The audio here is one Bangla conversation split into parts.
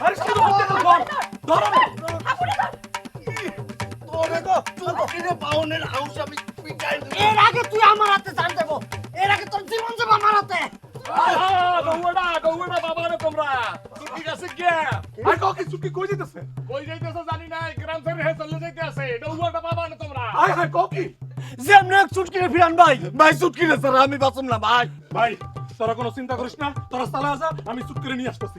আরে শুধু বলতে তো ধর ধরো না তোরে গো চুকিরে পাউনের হাউস আমি পিটাই দেব। এর আগে তুই আমার হাতে জান দেবো, এর আগে তোর জীবন যাবে আমার হাতে। গৌড়া বাবা রে তোমরা চুটকি কাছে কে আর কাউকে চুটকি কই দিতেছে কই যাইতেছে জানি না, গ্রাম ছেড়ে হে চলে যাইতে আছে। এটা উয়াটা পাবা না তোমরা। আয় হায় কাউকে যেমন এক চুটকিরে ফিরান ভাই ভাই চুটকিরে স্যার আমি বাঁচুম না ভাই। ভাই তোরা কোনো চিন্তা করিস না, তোরা চালা যা, আমি চুপ করে নিয়ে আসতেছি।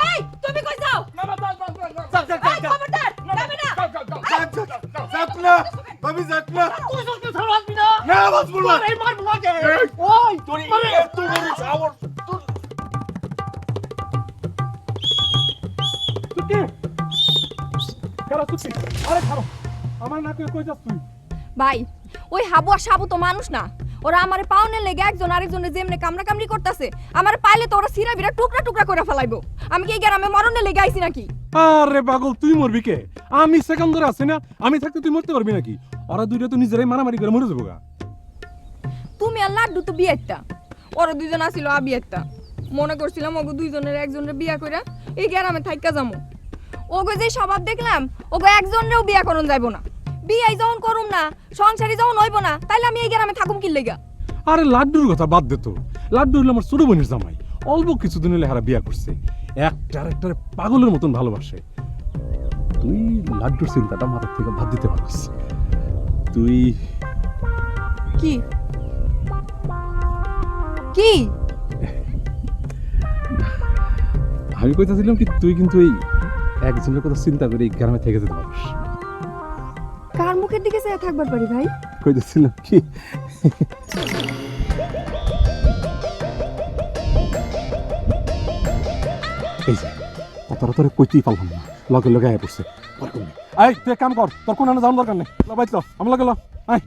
এই তুমি কই যাও? না না যাও যাও যাও যাও। যাক যাক এই খবরদার যাবে না। যাও যাও যাও। যাক না ভাবি যাক না তুই চুটকি ছাড়বি না, না বাঁচবো না। এই মারবো না কে? ওই তোর এত বড় সাহস তোর চুটকি কারা চুটকি আরে খারো আমার নাকে কই যাস তুই ভাই ওই হাবু আর সাবু তো মানুষ না, ওরা আমারে পাওনের লেগে একজন আরেকজনের যেমনে কামড়া কামড়ি করতেছে, আমার পাইলে তো ওরা সিরা বিরা টুকরা টুকরা করে ফেলাইবো। আমি কি এই গ্রামে মরণে লেগে আইছি নাকি? আরে পাগল তুই মরবি কে? আমি সেকেন্ড ধরে আছি না, আমি থাকতে তুই মরতে পারবি নাকি? ওরা দুইটা তো নিজেরাই মারামারি করে মরে যাবো গা। তুমি আর লাড্ডু তো বিয়ে একটা, ওরা দুইজন আসিল আবি একটা। মনে করছিলাম ওগো দুইজনের একজনের বিয়া কইরা এই গ্রামে থাইকা যামু। ওগো যে স্বভাব দেখলাম, ওগো একজনেরও বিয়া করন যাইবো না। বিয়ে যখন করুম না, সংসারী যখন হইব না, তাইলে আমি এই গ্রামে থাকুম কি লেগা? আরে লাড্ডুর কথা বাদ দে তো, লাড্ডু হলো আমার ছোট বোনের জামাই, অল্প কিছুদিন হলে হারা বিয়া করছে, একটার পাগলের মতন ভালোবাসে। তুই লাড্ডুর চিন্তাটা মাথার থেকে বাদ দিতে পারিস। তুই কি কি আমি কইতাছিলাম কি তুই কিন্তু এই একজনের কথা চিন্তা করে এই গ্রামে থেকে যেতে পারিস। কার মুখের দিকে চেয়ে থাকবার পারি ভাই? কইতাছিলাম কি এই যে কথাটা তোরে কইতেই পারলাম না, লগে লগে আয় পড়ছে। আয় তুই এক কাম কর, তোর কোনো যাওয়ার দরকার নেই, বাইচ আমার লগে ল আয়।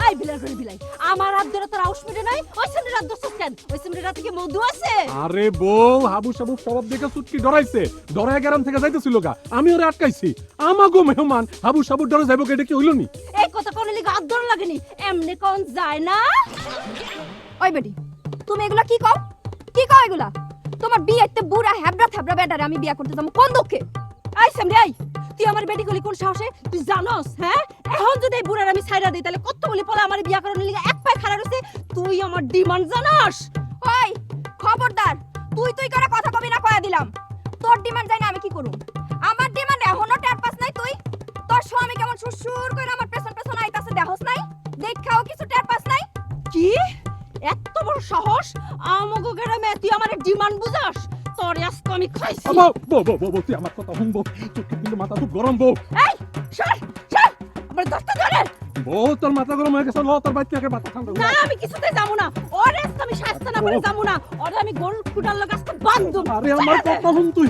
আই বিলাই করে বিলাই, আমার হাত ধরে তোর আউশ মিটে নাই। ওই সামনে রাত দছস কেন? ওই সামনে রাতে কি মধু আছে? আরে বউ হাবু সাবু সব দেখে চুটকি ডরাইছে, ডরায় গ্রাম থেকে যাইতেছিল গা, আমি ওরে আটকাইছি। আমাগো মেহমান হাবু সাবু ডরে যাইব, এটা কি হইল নি? এই কথা কোন লিগে হাত ধরে লাগেনি, এমনি কোন যায় না। ওই বেটি, তুমি এগুলা কি কও? কি কও এগুলা? তোমার বিয়েতে বুড়া হ্যাবড়া থাবড়া বেটারে আমি বিয়া করতে যাবো কোন দুঃখে? আই সামনে আই, তুই আমার বেটি গলি কোন সাহসে? তুই জানোস হ্যাঁ, এখন যদি এই বুড়ার আমি ছাইরা দেই তাহলে কত বলি পোলা আমার বিয়া করার লিগে এক পায়ে খাড়া রইছে। তুই আমার ডিমান্ড জানোস? ওই খবরদার, তুই তুই করে কথা কবি না, কয়া দিলাম। তোর ডিমান্ড জানি আমি কি করব? আমার ডিমান্ড এখনো টের পাস নাই তুই? তোর স্বামী কেমন সুরসুর করে আমার পেছন পেছন আইতাছে দেখোস নাই? দেখাও কিছু টের পাস নাই? কি এত বড় সাহস আমগো গ্রামে? তুই আমার ডিমান্ড বুঝাস? তোর আজকে আমি খাইছি। বউ বউ বউ বউ, তুই আমার কথা শুনবো, চুটকি কিন্তু মাথা খুব গরম বউ। এই সর সর, আমার দশটা ধরে। বউ তোর মাথা গরম হয়ে গেছে, ল তোর বাইক থেকে মাথা ঠান্ডা। না আমি কিছুতে যাবো না, ওরে আজকে আমি শাস্তি না করে যাবো না, ওরে আমি গরুর খুঁটার লোক আজকে বান্ধব। আরে আমার কথা শুন তুই।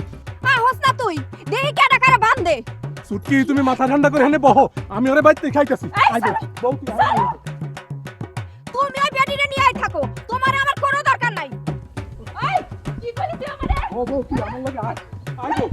হোস না তুই, দেহি কেডা কারে বান্ধে। চুটকি তুমি মাথা ঠান্ডা করে এখানে বহো, আমি ওরে বাইক থেকে খাইতেছি। এই আই বউ, শালা, বউ তুই আয়। তুমি ওই বেটিরে নিয়ে আই থাকো, তোমার আমার কোনো দরকার নাই। এই কি কইলি তুই আমারে? ও বউ তুই আমার লগে আয়, আয় বউ।